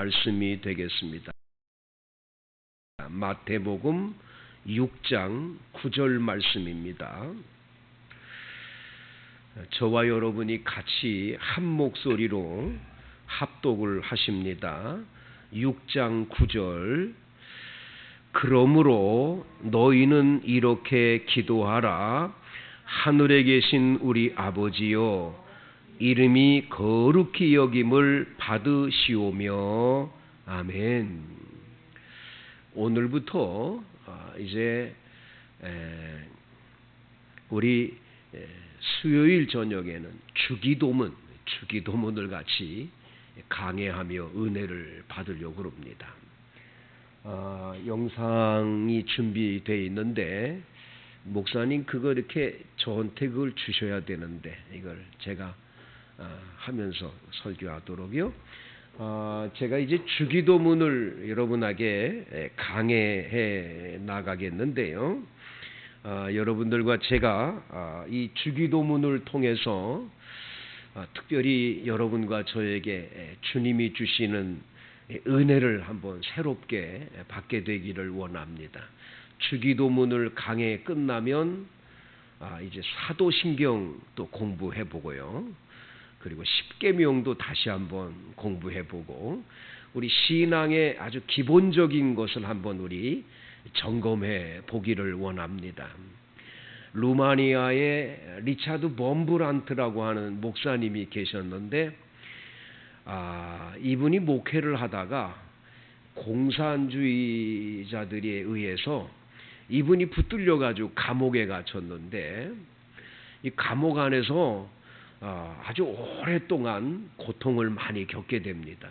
말씀이 되겠습니다. 마태복음 6장 9절 말씀입니다. 저와 여러분이 같이 한 목소리로 합독을 하십니다. 6장 9절. 그러므로 너희는 이렇게 기도하라. 하늘에 계신 우리 아버지여, 이름이 거룩히 여김을 받으시오며. 아멘. 오늘부터 이제 우리 수요일 저녁에는 주기도문을 같이 강해하며 은혜를 받으려고 합니다. 영상이 준비되어 있는데 목사님 그거 이렇게 저한테 그걸 주셔야 되는데 이걸 제가 하면서 설교하도록요. 제가 이제 주기도문을 여러분에게 강해해 나가겠는데요. 여러분들과 제가 이 주기도문을 통해서 특별히 여러분과 저에게 주님이 주시는 은혜를 한번 새롭게 받게 되기를 원합니다. 주기도문을 강해 끝나면 이제 사도신경 또 공부해 보고요. 그리고 십계명도 다시 한번 공부해 보고 우리 신앙의 아주 기본적인 것을 한번 우리 점검해 보기를 원합니다. 루마니아의 리차드 범브란트라고 하는 목사님이 계셨는데 이분이 목회를 하다가 공산주의자들에 의해서 이분이 붙들려 가지고 감옥에 갇혔는데 이 감옥 안에서 아주 오랫동안 고통을 많이 겪게 됩니다.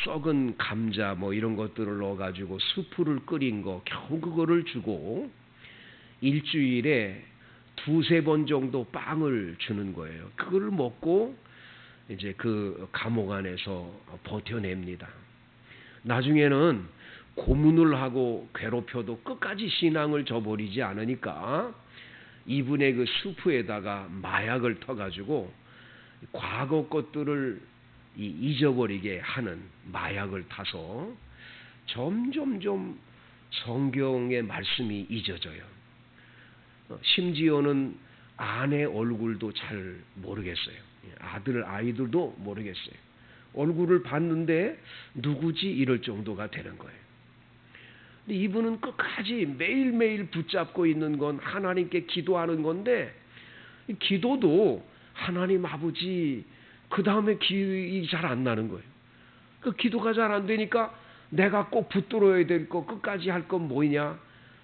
썩은 감자 뭐 이런 것들을 넣어가지고 수프를 끓인 거 겨우 그거를 주고 일주일에 두세 번 정도 빵을 주는 거예요. 그걸 먹고 이제 그 감옥 안에서 버텨냅니다. 나중에는 고문을 하고 괴롭혀도 끝까지 신앙을 저버리지 않으니까 이분의 그 수프에다가 마약을 터가지고 과거 것들을 잊어버리게 하는 마약을 타서 점점점 성경의 말씀이 잊어져요. 심지어는 아내 얼굴도 잘 모르겠어요. 아이들도 모르겠어요. 얼굴을 봤는데 누구지 이럴 정도가 되는 거예요. 근데 이분은 끝까지 매일매일 붙잡고 있는 건 하나님께 기도하는 건데 기도도 하나님 아버지 그 다음에 기억이 잘 안 나는 거예요. 그 기도가 잘 안 되니까 내가 꼭 붙들어야 될 거 끝까지 할 건 뭐냐?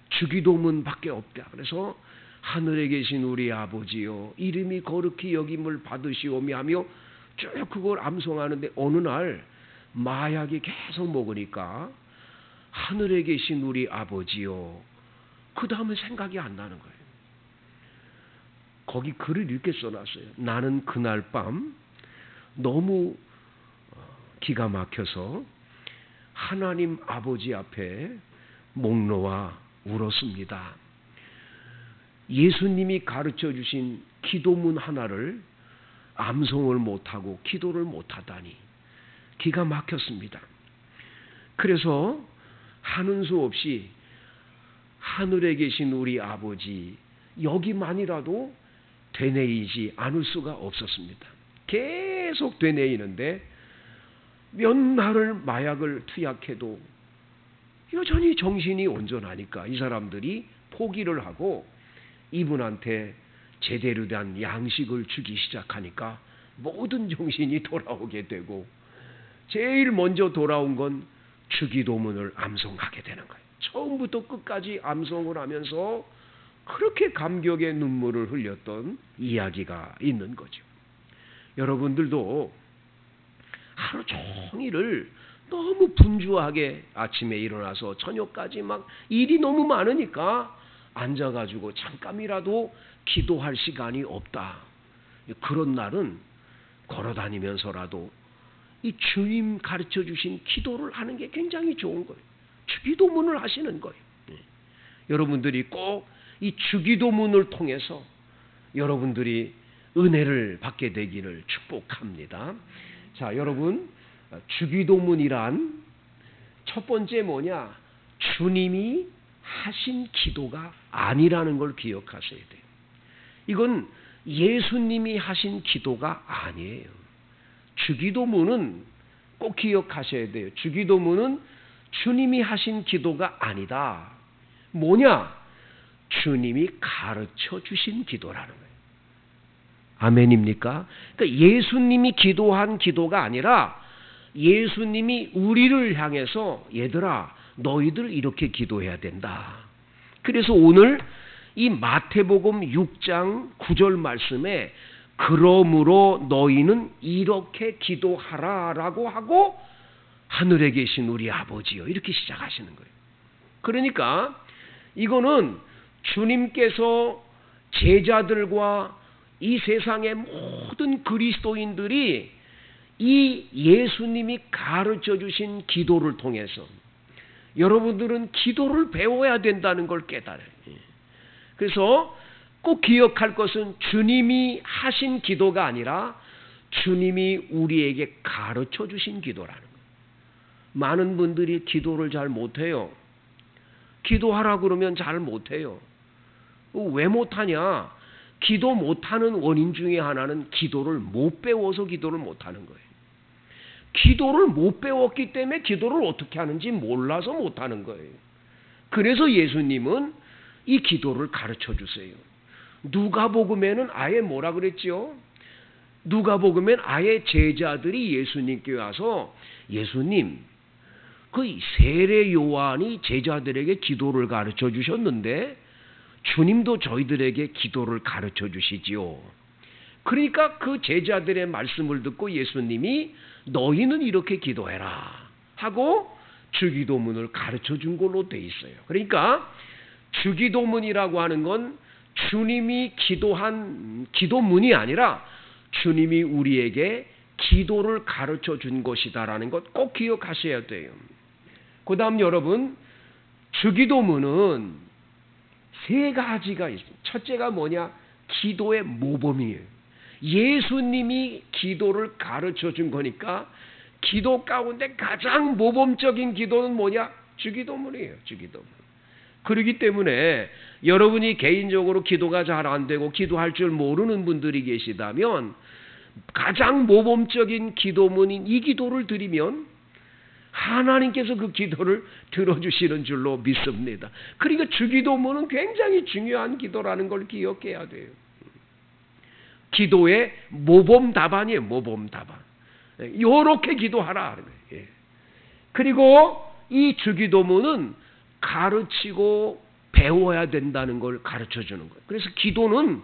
주기도문밖에 없다. 그래서 하늘에 계신 우리 아버지요, 이름이 거룩히 여김을 받으시오며 하며 쭉 그걸 암송하는데 어느 날 마약이 계속 먹으니까 하늘에 계신 우리 아버지요, 그 다음에 생각이 안 나는 거예요. 거기 글을 이렇게 써놨어요. 나는 그날 밤 너무 기가 막혀서 하나님 아버지 앞에 목 놓아 울었습니다. 예수님이 가르쳐 주신 기도문 하나를 암송을 못하고 기도를 못하다니 기가 막혔습니다. 그래서 하는 수 없이 하늘에 계신 우리 아버지 여기만이라도 되뇌이지 않을 수가 없었습니다. 계속 되뇌이는데 몇 날을 마약을 투약해도 여전히 정신이 온전하니까 이 사람들이 포기를 하고 이분한테 제대로 된 양식을 주기 시작하니까 모든 정신이 돌아오게 되고 제일 먼저 돌아온 건 주기도문을 암송하게 되는 거예요. 처음부터 끝까지 암송을 하면서 그렇게 감격의 눈물을 흘렸던 이야기가 있는 거죠. 여러분들도 하루 종일을 너무 분주하게 아침에 일어나서 저녁까지 막 일이 너무 많으니까 앉아가지고 잠깐이라도 기도할 시간이 없다. 그런 날은 걸어다니면서라도 이 주님 가르쳐 주신 기도를 하는 게 굉장히 좋은 거예요. 주기도문을 하시는 거예요. 여러분들이 꼭 이 주기도문을 통해서 여러분들이 은혜를 받게 되기를 축복합니다. 자, 여러분 주기도문이란 첫 번째 뭐냐? 주님이 하신 기도가 아니라는 걸 기억하셔야 돼요. 이건 예수님이 하신 기도가 아니에요. 주기도문은 꼭 기억하셔야 돼요. 주기도문은 주님이 하신 기도가 아니다. 뭐냐? 주님이 가르쳐 주신 기도라는 거예요. 아멘입니까? 그러니까 예수님이 기도한 기도가 아니라 예수님이 우리를 향해서 얘들아 너희들 이렇게 기도해야 된다. 그래서 오늘 이 마태복음 6장 9절 말씀에 그러므로 너희는 이렇게 기도하라라고 하고 하늘에 계신 우리 아버지요 이렇게 시작하시는 거예요. 그러니까 이거는 주님께서 제자들과 이 세상의 모든 그리스도인들이 이 예수님이 가르쳐 주신 기도를 통해서 여러분들은 기도를 배워야 된다는 걸 깨달아요. 그래서 꼭 기억할 것은 주님이 하신 기도가 아니라 주님이 우리에게 가르쳐 주신 기도라는 거예요. 많은 분들이 기도를 잘 못해요. 기도하라 그러면 잘 못해요. 왜 못하냐? 기도 못하는 원인 중에 하나는 기도를 못 배워서 기도를 못하는 거예요. 기도를 못 배웠기 때문에 기도를 어떻게 하는지 몰라서 못하는 거예요. 그래서 예수님은 이 기도를 가르쳐 주세요. 누가복음에는 아예 뭐라 그랬죠? 누가복음엔 아예 제자들이 예수님께 와서 예수님, 그 세례 요한이 제자들에게 기도를 가르쳐 주셨는데 주님도 저희들에게 기도를 가르쳐 주시지요. 그러니까 그 제자들의 말씀을 듣고 예수님이 너희는 이렇게 기도해라 하고 주기도문을 가르쳐 준 걸로 돼 있어요. 그러니까 주기도문이라고 하는 건 주님이 기도한 기도문이 아니라 주님이 우리에게 기도를 가르쳐 준 것이다라는 것 꼭 기억하셔야 돼요. 그 다음 여러분, 주기도문은 세 가지가 있습니다. 첫째가 뭐냐? 기도의 모범이에요. 예수님이 기도를 가르쳐 준 거니까 기도 가운데 가장 모범적인 기도는 뭐냐? 주기도문이에요. 주기도문. 그렇기 때문에 여러분이 개인적으로 기도가 잘 안 되고 기도할 줄 모르는 분들이 계시다면 가장 모범적인 기도문인 이 기도를 드리면 하나님께서 그 기도를 들어주시는 줄로 믿습니다. 그러니까 주기도문은 굉장히 중요한 기도라는 걸 기억해야 돼요. 기도의 모범 답안이에요. 모범 답안. 이렇게 기도하라. 그리고 이 주기도문은 가르치고 배워야 된다는 걸 가르쳐 주는 거예요. 그래서 기도는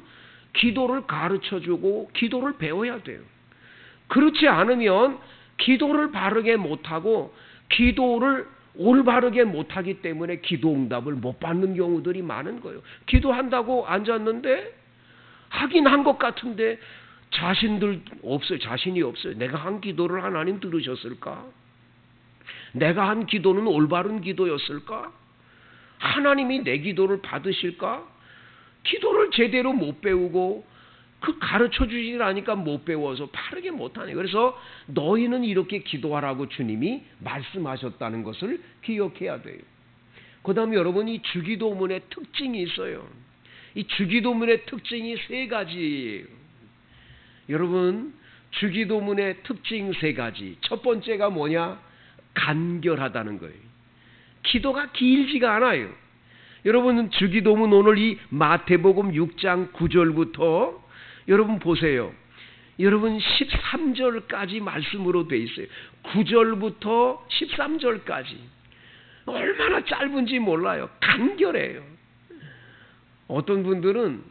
기도를 가르쳐 주고 기도를 배워야 돼요. 그렇지 않으면 기도를 바르게 못하고 기도를 올바르게 못하기 때문에 기도 응답을 못 받는 경우들이 많은 거예요. 기도한다고 앉았는데 하긴 한 것 같은데 자신이 없어요. 내가 한 기도를 하나님 들으셨을까? 내가 한 기도는 올바른 기도였을까? 하나님이 내 기도를 받으실까? 기도를 제대로 못 배우고 그 가르쳐 주질 않으니까 못 배워서 바르게 못하네. 그래서 너희는 이렇게 기도하라고 주님이 말씀하셨다는 것을 기억해야 돼요. 그 다음에 여러분, 이 주기도문의 특징이 있어요. 이 주기도문의 특징이 세 가지예요. 여러분, 주기도문의 특징 세 가지. 첫 번째가 뭐냐? 간결하다는 거예요. 기도가 길지가 않아요. 여러분, 주기도문 오늘 이 마태복음 6장 9절부터 여러분 보세요. 여러분 13절까지 말씀으로 돼 있어요. 9절부터 13절까지. 얼마나 짧은지 몰라요. 간결해요. 어떤 분들은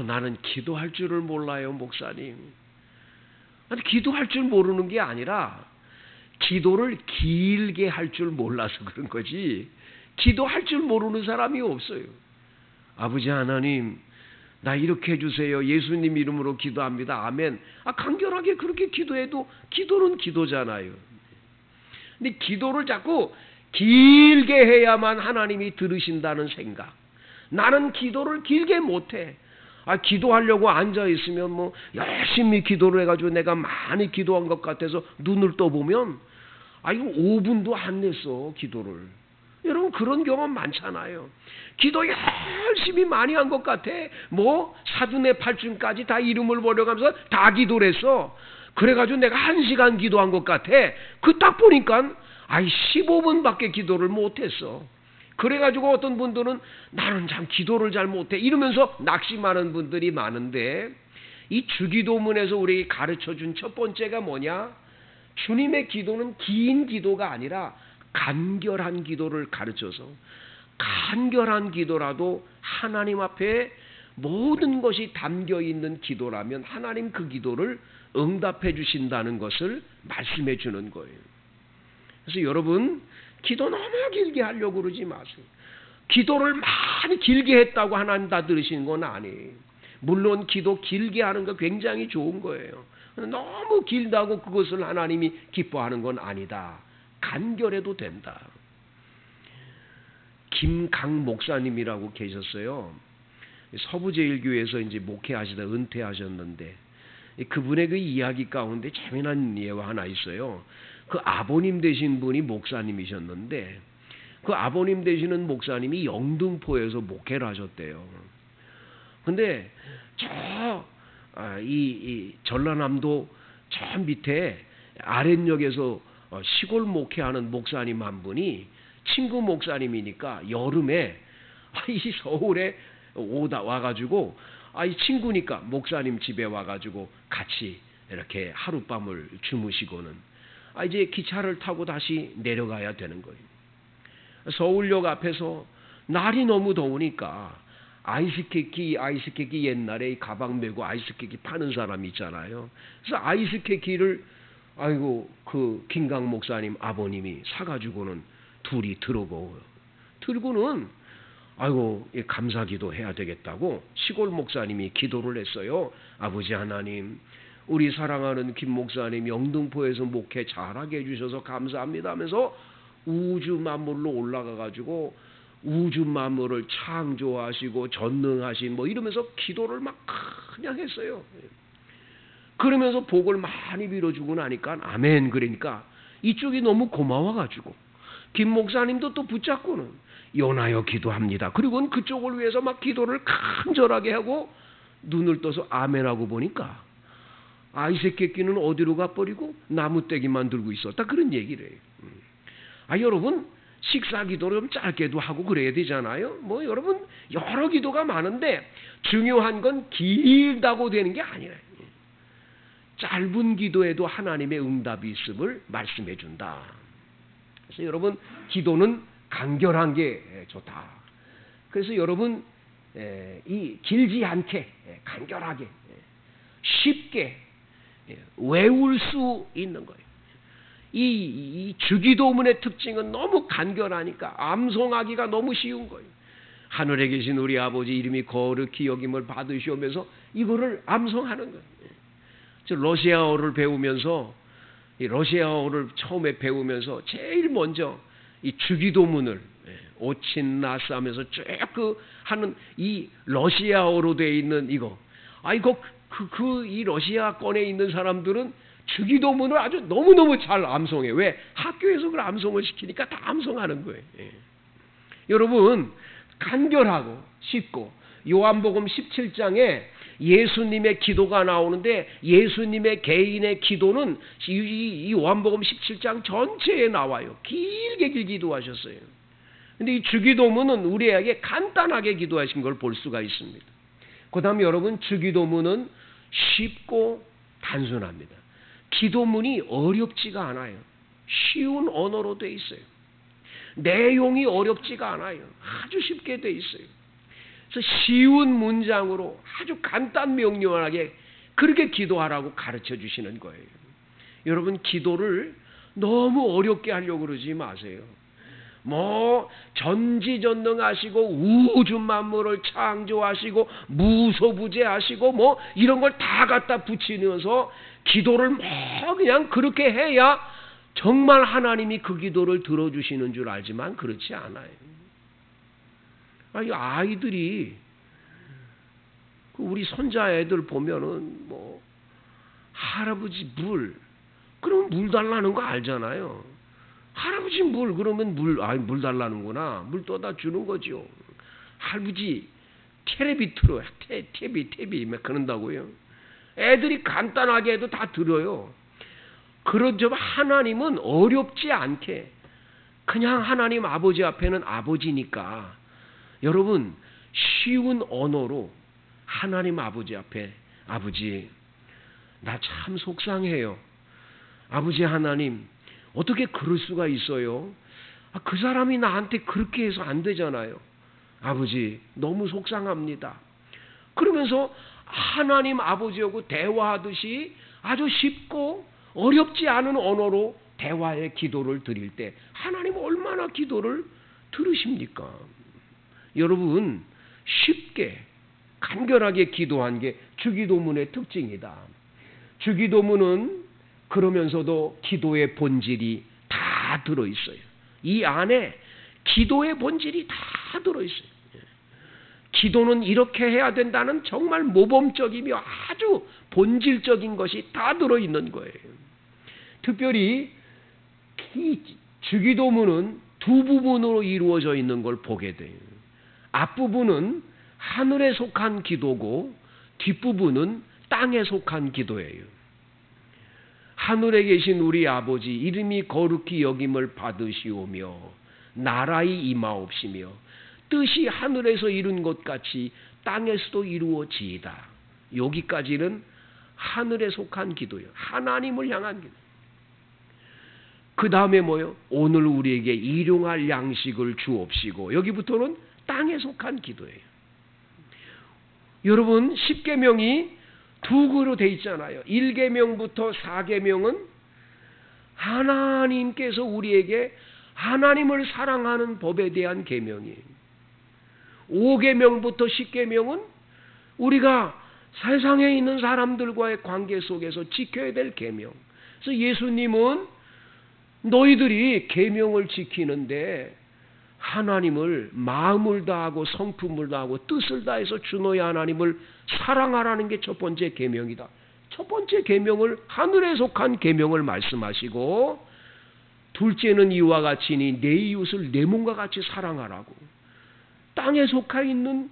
나는 기도할 줄을 몰라요, 목사님. 아니, 기도할 줄 모르는 게 아니라 기도를 길게 할 줄 몰라서 그런 거지. 기도할 줄 모르는 사람이 없어요. 아버지 하나님, 나 이렇게 해주세요. 예수님 이름으로 기도합니다. 아멘. 간결하게 그렇게 기도해도 기도는 기도잖아요. 근데 기도를 자꾸 길게 해야만 하나님이 들으신다는 생각. 나는 기도를 길게 못해. 기도하려고 앉아 있으면 뭐 열심히 기도를 해가지고 내가 많이 기도한 것 같아서 눈을 떠보면 이거 5분도 안 냈어 기도를. 여러분 그런 경험 많잖아요. 기도 열심히 많이 한 것 같아. 뭐 사두네 팔중까지 다 이름을 버려가면서 다 기도를 했어. 그래가지고 내가 1시간 기도한 것 같아. 그 딱 보니까 15분밖에 기도를 못했어. 그래가지고 어떤 분들은 나는 참 기도를 잘 못해 이러면서 낙심하는 분들이 많은데, 이 주기도문에서 우리에게 가르쳐준 첫 번째가 뭐냐? 주님의 기도는 긴 기도가 아니라 간결한 기도를 가르쳐서, 간결한 기도라도 하나님 앞에 모든 것이 담겨있는 기도라면 하나님 그 기도를 응답해 주신다는 것을 말씀해 주는 거예요. 그래서 여러분 기도 너무 길게 하려고 그러지 마세요. 기도를 많이 길게 했다고 하나님 다 들으시는 건 아니에요. 물론 기도 길게 하는 거 굉장히 좋은 거예요. 너무 길다고 그것을 하나님이 기뻐하는 건 아니다. 간결해도 된다. 김강 목사님이라고 계셨어요. 서부제일교회에서 이제 목회하시다 은퇴하셨는데, 그분의 그 이야기 가운데 재미난 예화 하나 있어요. 그 아버님 되신 분이 목사님이셨는데, 그 아버님 되시는 목사님이 영등포에서 목회를 하셨대요. 근데 이 전라남도 저 밑에 아랫역에서 시골 목회하는 목사님 한 분이 친구 목사님이니까 여름에 이 서울에 와가지고 이 친구니까 목사님 집에 와가지고 같이 이렇게 하룻밤을 주무시고는 이제 기차를 타고 다시 내려가야 되는 거예요. 서울역 앞에서 날이 너무 더우니까 아이스케키 옛날에 가방 메고 아이스케키 파는 사람 있잖아요. 그래서 아이스케키를 그 김강 목사님 아버님이 사가지고는 둘이 들고는 감사기도 해야 되겠다고 시골 목사님이 기도를 했어요. 아버지 하나님, 우리 사랑하는 김 목사님 영등포에서 목회 잘하게 해주셔서 감사합니다 하면서 우주 만물로 올라가가지고 우주 만물을 창조하시고 전능하신 이러면서 기도를 막 그냥 했어요. 그러면서 복을 많이 빌어주고 나니까 아멘. 그러니까 이쪽이 너무 고마워가지고 김 목사님도 또 붙잡고는 연하여 기도합니다. 그리고는 그쪽을 위해서 막 기도를 간절하게 하고 눈을 떠서 아멘하고 보니까 아이스케끼는 어디로 가버리고 나무떼기만 들고 있었다. 그런 얘기를 해요. 여러분 식사 기도를 좀 짧게도 하고 그래야 되잖아요. 여러분 여러 기도가 많은데 중요한 건 길다고 되는 게 아니라 짧은 기도에도 하나님의 응답이 있음을 말씀해 준다. 그래서 여러분 기도는 간결한 게 좋다. 그래서 여러분 이 길지 않게 간결하게 쉽게 외울 수 있는 거예요. 이 주기도문의 특징은 너무 간결하니까 암송하기가 너무 쉬운 거예요. 하늘에 계신 우리 아버지 이름이 거룩히 여김을 받으시오면서 이거를 암송하는 거예요. 저 러시아어를 배우면서 이 러시아어를 처음에 배우면서 제일 먼저 이 주기도문을 오친나스 하면서 쭉 하는 이 러시아어로 되어 있는 이거 이 러시아권에 있는 사람들은 주기도문을 아주 너무너무 잘 암송해. 왜? 학교에서 그걸 암송을 시키니까 다 암송하는 거예요. 여러분 간결하고 쉽고 요한복음 17장에 예수님의 기도가 나오는데 예수님의 개인의 기도는 이 요한복음 17장 전체에 나와요. 길게 기도하셨어요. 근데 이 주기도문은 우리에게 간단하게 기도하신 걸 볼 수가 있습니다. 그 다음에 여러분 주기도문은 쉽고 단순합니다. 기도문이 어렵지가 않아요. 쉬운 언어로 돼 있어요. 내용이 어렵지가 않아요. 아주 쉽게 돼 있어요. 그래서 쉬운 문장으로 아주 간단 명료하게 그렇게 기도하라고 가르쳐 주시는 거예요. 여러분 기도를 너무 어렵게 하려고 그러지 마세요. 전지전능하시고 우주 만물을 창조하시고 무소부재하시고 이런 걸 다 갖다 붙이면서 기도를 그냥 그렇게 해야 정말 하나님이 그 기도를 들어주시는 줄 알지만 그렇지 않아요. 아이들이 우리 손자 애들 보면은 뭐 할아버지 물 그러면 물 달라는 거 알잖아요. 할아버지 물 그러면 물 달라는구나. 물 떠다 주는 거죠. 할아버지 텔레비 틀어. TV 막 그런다고요. 애들이 간단하게 해도 다 들어요. 그러죠. 하나님은 어렵지 않게 그냥 하나님 아버지 앞에는 아버지니까 여러분 쉬운 언어로 하나님 아버지 앞에 아버지 나 참 속상해요. 아버지 하나님 어떻게 그럴 수가 있어요? 그 사람이 나한테 그렇게 해서 안 되잖아요. 아버지 너무 속상합니다. 그러면서 하나님 아버지하고 대화하듯이 아주 쉽고 어렵지 않은 언어로 대화의 기도를 드릴 때 하나님 얼마나 기도를 들으십니까? 여러분 쉽게 간결하게 기도한 게 주기도문의 특징이다. 주기도문은 그러면서도 기도의 본질이 다 들어있어요. 이 안에 기도의 본질이 다 들어있어요. 기도는 이렇게 해야 된다는 정말 모범적이며 아주 본질적인 것이 다 들어있는 거예요. 특별히 주기도문은 두 부분으로 이루어져 있는 걸 보게 돼요. 앞부분은 하늘에 속한 기도고 뒷부분은 땅에 속한 기도예요. 하늘에 계신 우리 아버지 이름이 거룩히 여김을 받으시오며 나라의 임하옵시며 뜻이 하늘에서 이룬 것 같이 땅에서도 이루어지이다. 여기까지는 하늘에 속한 기도예요. 하나님을 향한 기도. 그 다음에 뭐요? 오늘 우리에게 일용할 양식을 주옵시고 여기부터는 땅에 속한 기도예요. 여러분 10계명이 두 구로 돼 있잖아요. 1계명부터 4계명은 하나님께서 우리에게 하나님을 사랑하는 법에 대한 계명이에요. 5계명부터 10계명은 우리가 세상에 있는 사람들과의 관계 속에서 지켜야 될 계명. 그래서 예수님은 너희들이 계명을 지키는데 하나님을 마음을 다하고 성품을 다하고 뜻을 다해서 주 너희 하나님을 사랑하라는 게 첫 번째 계명이다. 첫 번째 계명을 하늘에 속한 계명을 말씀하시고 둘째는 이와 같이니 내 이웃을 내 몸과 같이 사랑하라고. 땅에 속해 있는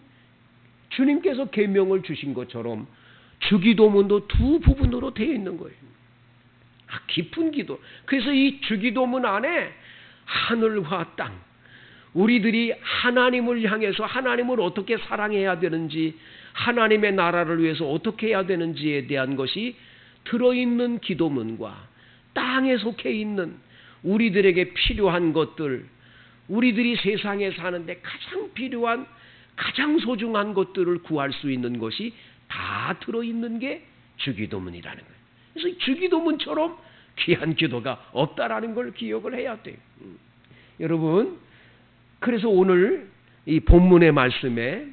주님께서 계명을 주신 것처럼 주기도문도 두 부분으로 되어 있는 거예요. 깊은 기도. 그래서 이 주기도문 안에 하늘과 땅, 우리들이 하나님을 향해서 하나님을 어떻게 사랑해야 되는지, 하나님의 나라를 위해서 어떻게 해야 되는지에 대한 것이 들어있는 기도문과 땅에 속해 있는 우리들에게 필요한 것들, 우리들이 세상에 사는데 가장 필요한, 가장 소중한 것들을 구할 수 있는 것이 다 들어있는 게 주기도문이라는 거예요. 그래서 주기도문처럼 귀한 기도가 없다라는 걸 기억을 해야 돼요. 여러분, 그래서 오늘 이 본문의 말씀에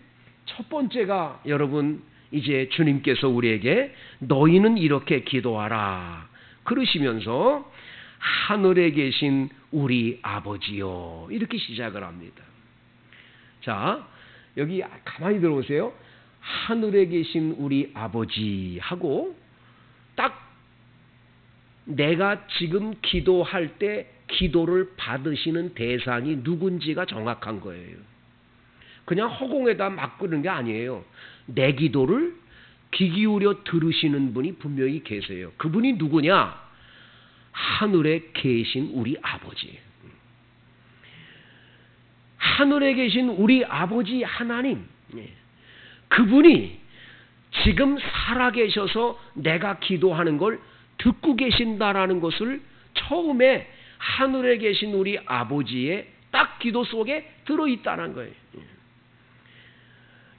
첫 번째가 여러분 이제 주님께서 우리에게 너희는 이렇게 기도하라 그러시면서 하늘에 계신 우리 아버지요 이렇게 시작을 합니다. 자, 여기 가만히 들어보세요. 하늘에 계신 우리 아버지 하고 딱 내가 지금 기도할 때 기도를 받으시는 대상이 누군지가 정확한 거예요. 그냥 허공에다 막 끄는 게 아니에요. 내 기도를 귀 기울여 들으시는 분이 분명히 계세요. 그분이 누구냐? 하늘에 계신 우리 아버지. 하늘에 계신 우리 아버지 하나님. 그분이 지금 살아계셔서 내가 기도하는 걸 듣고 계신다라는 것을 처음에 하늘에 계신 우리 아버지의 딱 기도 속에 들어있다는 거예요.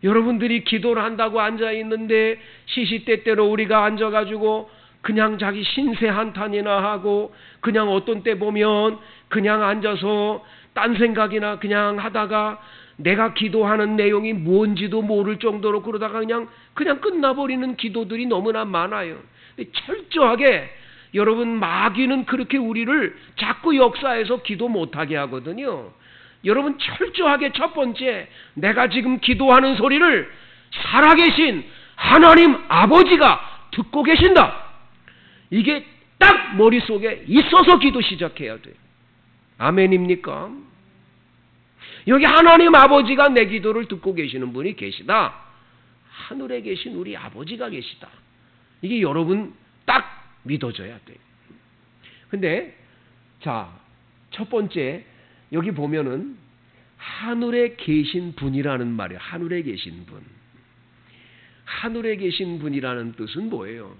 여러분들이 기도를 한다고 앉아있는데 시시때때로 우리가 앉아가지고 그냥 자기 신세 한탄이나 하고 그냥 어떤 때 보면 그냥 앉아서 딴 생각이나 그냥 하다가 내가 기도하는 내용이 뭔지도 모를 정도로 그러다가 그냥 끝나버리는 기도들이 너무나 많아요. 철저하게 여러분 마귀는 그렇게 우리를 자꾸 역사에서 기도 못하게 하거든요. 여러분 철저하게 첫 번째 내가 지금 기도하는 소리를 살아계신 하나님 아버지가 듣고 계신다. 이게 딱 머릿속에 있어서 기도 시작해야 돼요. 아멘입니까? 여기 하나님 아버지가 내 기도를 듣고 계시는 분이 계시다. 하늘에 계신 우리 아버지가 계시다. 이게 여러분 딱 믿어져야 돼요. 근데 자, 첫 번째 여기 보면은 하늘에 계신 분이라는 말이에요. 하늘에 계신 분. 하늘에 계신 분이라는 뜻은 뭐예요?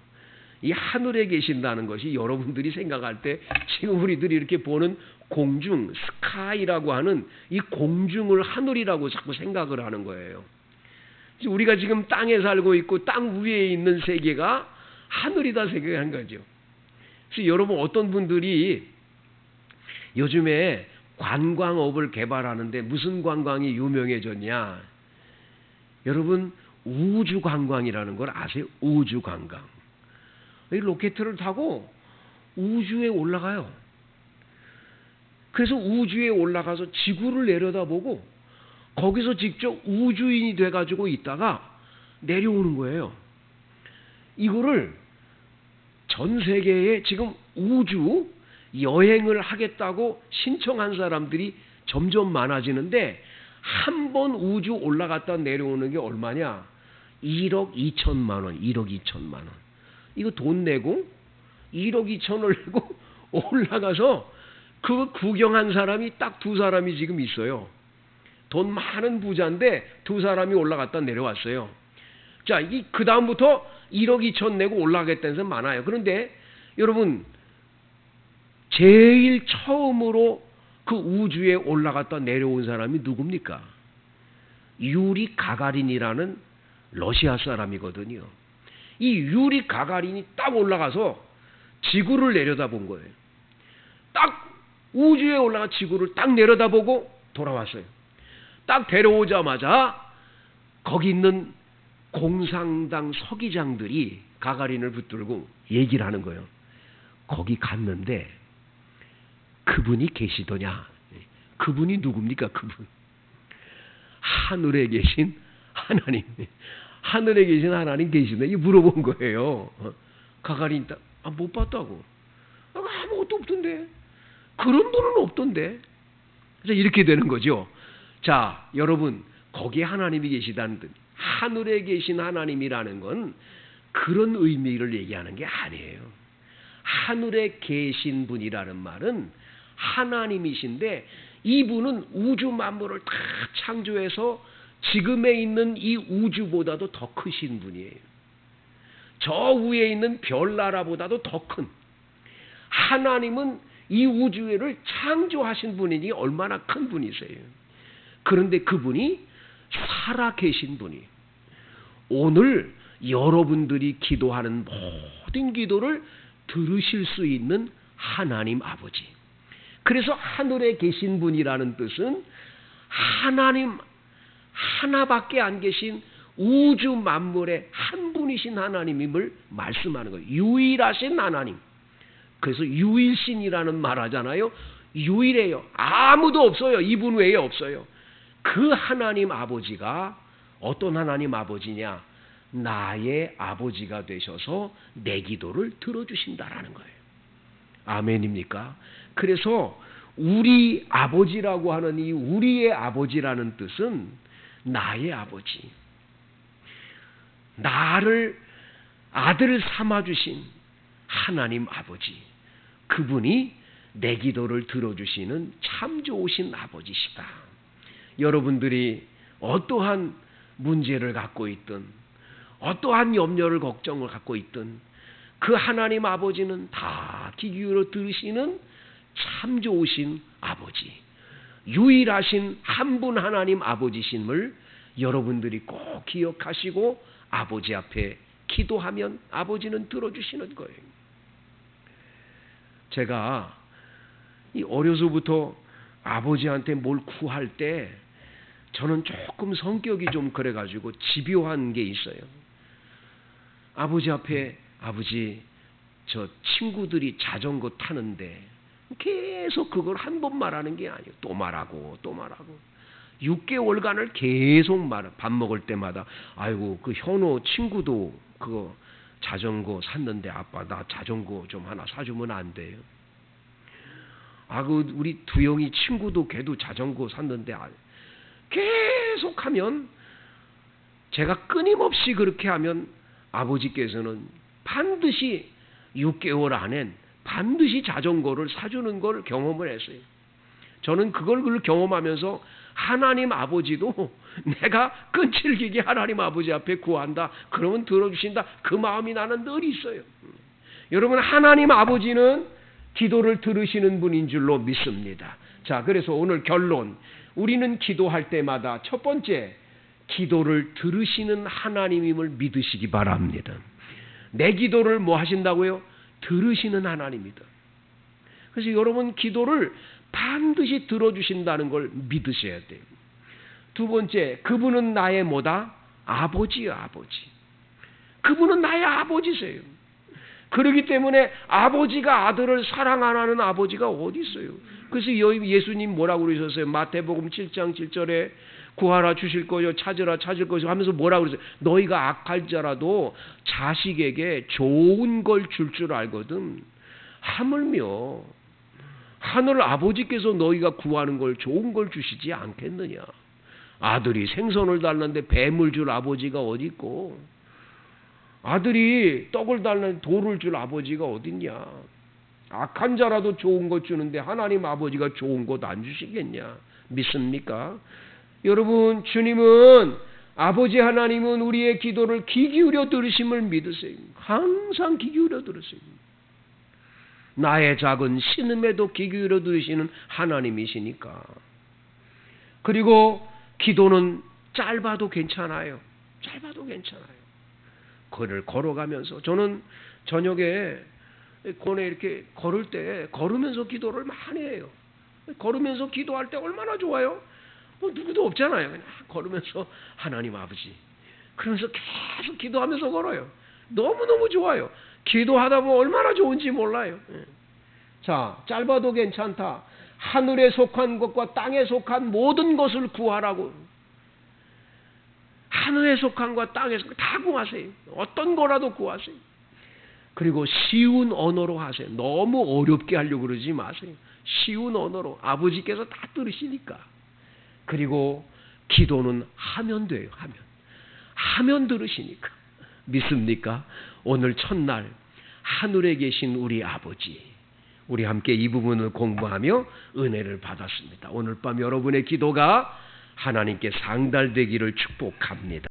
이 하늘에 계신다는 것이 여러분들이 생각할 때 지금 우리들이 이렇게 보는 공중, 스카이라고 하는 이 공중을 하늘이라고 자꾸 생각을 하는 거예요. 우리가 지금 땅에 살고 있고 땅 위에 있는 세계가 하늘이다 생각한 거죠. 그래서 여러분 어떤 분들이 요즘에 관광업을 개발하는데 무슨 관광이 유명해졌냐? 여러분 우주 관광이라는 걸 아세요? 우주 관광. 이 로켓을 타고 우주에 올라가요. 그래서 우주에 올라가서 지구를 내려다보고 거기서 직접 우주인이 돼가지고 있다가 내려오는 거예요. 이거를 전 세계에 지금 우주 여행을 하겠다고 신청한 사람들이 점점 많아지는데 한 번 우주 올라갔다 내려오는 게 얼마냐? 1억 2천만 원, 1억 2천만 원. 이거 돈 내고 1억 2천을 내고 올라가서 그 구경한 사람이 딱 두 사람이 지금 있어요. 돈 많은 부자인데 두 사람이 올라갔다 내려왔어요. 자, 그 다음부터 1억 2천 내고 올라가겠다는 사람 많아요. 그런데 여러분 제일 처음으로 그 우주에 올라갔다 내려온 사람이 누굽니까? 유리 가가린이라는 러시아 사람이거든요. 이 유리 가가린이 딱 올라가서 지구를 내려다본 거예요. 딱 우주에 올라가 지구를 딱 내려다보고 돌아왔어요. 딱 데려오자마자 거기 있는 공산당 서기장들이 가가린을 붙들고 얘기를 하는 거예요. 거기 갔는데 그분이 계시더냐? 그분이 누굽니까? 그분. 하늘에 계신 하나님. 하늘에 계신 하나님 계시네. 이 물어본 거예요. 가가린 못 봤다고. 아무것도 없던데. 그런 분은 없던데. 그래서 이렇게 되는 거죠. 자, 여러분 거기에 하나님이 계시다는 뜻. 하늘에 계신 하나님이라는 건 그런 의미를 얘기하는 게 아니에요. 하늘에 계신 분이라는 말은 하나님이신데 이분은 우주 만물을 다 창조해서 지금에 있는 이 우주보다도 더 크신 분이에요. 저 위에 있는 별나라보다도 더 큰 하나님은 이 우주를 창조하신 분이니 얼마나 큰 분이세요. 그런데 그분이 살아 계신 분이 오늘 여러분들이 기도하는 모든 기도를 들으실 수 있는 하나님 아버지. 그래서 하늘에 계신 분이라는 뜻은 하나님 하나밖에 안 계신 우주 만물의 한 분이신 하나님임을 말씀하는 거예요. 유일하신 하나님. 그래서 유일신이라는 말 하잖아요. 유일해요. 아무도 없어요. 이분 외에 없어요. 그 하나님 아버지가 어떤 하나님 아버지냐? 나의 아버지가 되셔서 내 기도를 들어주신다라는 거예요. 아멘입니까? 그래서 우리 아버지라고 하는 이 우리의 아버지라는 뜻은 나의 아버지. 나를 아들 삼아주신 하나님 아버지. 그분이 내 기도를 들어주시는 참 좋으신 아버지시다. 여러분들이 어떠한 문제를 갖고 있든 어떠한 염려를 걱정을 갖고 있든 그 하나님 아버지는 다 귀 기울여 들으시는 참 좋으신 아버지, 유일하신 한 분 하나님 아버지심을 여러분들이 꼭 기억하시고 아버지 앞에 기도하면 아버지는 들어주시는 거예요. 제가 어려서부터 아버지한테 뭘 구할 때 저는 조금 성격이 좀 그래가지고 집요한 게 있어요. 아버지 앞에 아버지 저 친구들이 자전거 타는데 계속 그걸 한 번 말하는 게 아니에요. 또 말하고 또 말하고 6개월간을 계속 밥 먹을 때마다 아이고 그 현호 친구도 그거 자전거 샀는데 아빠 나 자전거 좀 하나 사주면 안 돼요? 아 그 우리 두영이 친구도 걔도 자전거 샀는데 계속하면 제가 끊임없이 그렇게 하면 아버지께서는 반드시 6개월 안엔 반드시 자전거를 사주는 걸 경험을 했어요. 저는 그걸 경험하면서 하나님 아버지도 내가 끈질기게 하나님 아버지 앞에 구한다. 그러면 들어주신다. 그 마음이 나는 늘 있어요. 여러분 하나님 아버지는 기도를 들으시는 분인 줄로 믿습니다. 자, 그래서 오늘 결론. 우리는 기도할 때마다 첫 번째 기도를 들으시는 하나님임을 믿으시기 바랍니다. 내 기도를 뭐 하신다고요? 들으시는 하나님이다. 그래서 여러분 기도를 반드시 들어주신다는 걸 믿으셔야 돼요. 두 번째, 그분은 나의 뭐다? 아버지요, 아버지. 그분은 나의 아버지세요. 그렇기 때문에 아버지가 아들을 사랑 안 하는 아버지가 어디 있어요? 그래서 예수님 뭐라고 그러셨어요? 마태복음 7장 7절에 구하라 주실 거요, 찾으라 찾을 것이요 하면서 뭐라고 그러세요? 너희가 악할 자라도 자식에게 좋은 걸 줄 알거든. 하물며 하늘 아버지께서 너희가 구하는 걸 좋은 걸 주시지 않겠느냐. 아들이 생선을 달라는데 뱀을 줄 아버지가 어디 있고, 아들이 떡을 달라는데 돌을 줄 아버지가 어딨냐. 악한 자라도 좋은 것 주는데 하나님 아버지가 좋은 것 안 주시겠냐. 믿습니까? 여러분 주님은 아버지 하나님은 우리의 기도를 귀 기울여 들으심을 믿으세요. 항상 귀 기울여 들으세요. 나의 작은 신음에도 귀 기울여 들으시는 하나님이시니까. 그리고 기도는 짧아도 괜찮아요. 짧아도 괜찮아요. 그를 걸어가면서 저는 저녁에 권에 이렇게 걸을 때 걸으면서 기도를 많이 해요. 걸으면서 기도할 때 얼마나 좋아요? 뭐 누구도 없잖아요. 그냥 걸으면서 하나님 아버지 그러면서 계속 기도하면서 걸어요. 너무너무 좋아요. 기도하다 보면 얼마나 좋은지 몰라요. 자, 짧아도 괜찮다. 하늘에 속한 것과 땅에 속한 모든 것을 구하라고. 하늘에 속한 것과 땅에 속한 다 구하세요. 어떤 거라도 구하세요. 그리고 쉬운 언어로 하세요. 너무 어렵게 하려고 그러지 마세요. 쉬운 언어로. 아버지께서 다 들으시니까. 그리고 기도는 하면 돼요. 하면 들으시니까. 믿습니까? 오늘 첫날 하늘에 계신 우리 아버지, 우리 함께 이 부분을 공부하며 은혜를 받았습니다. 오늘 밤 여러분의 기도가 하나님께 상달되기를 축복합니다.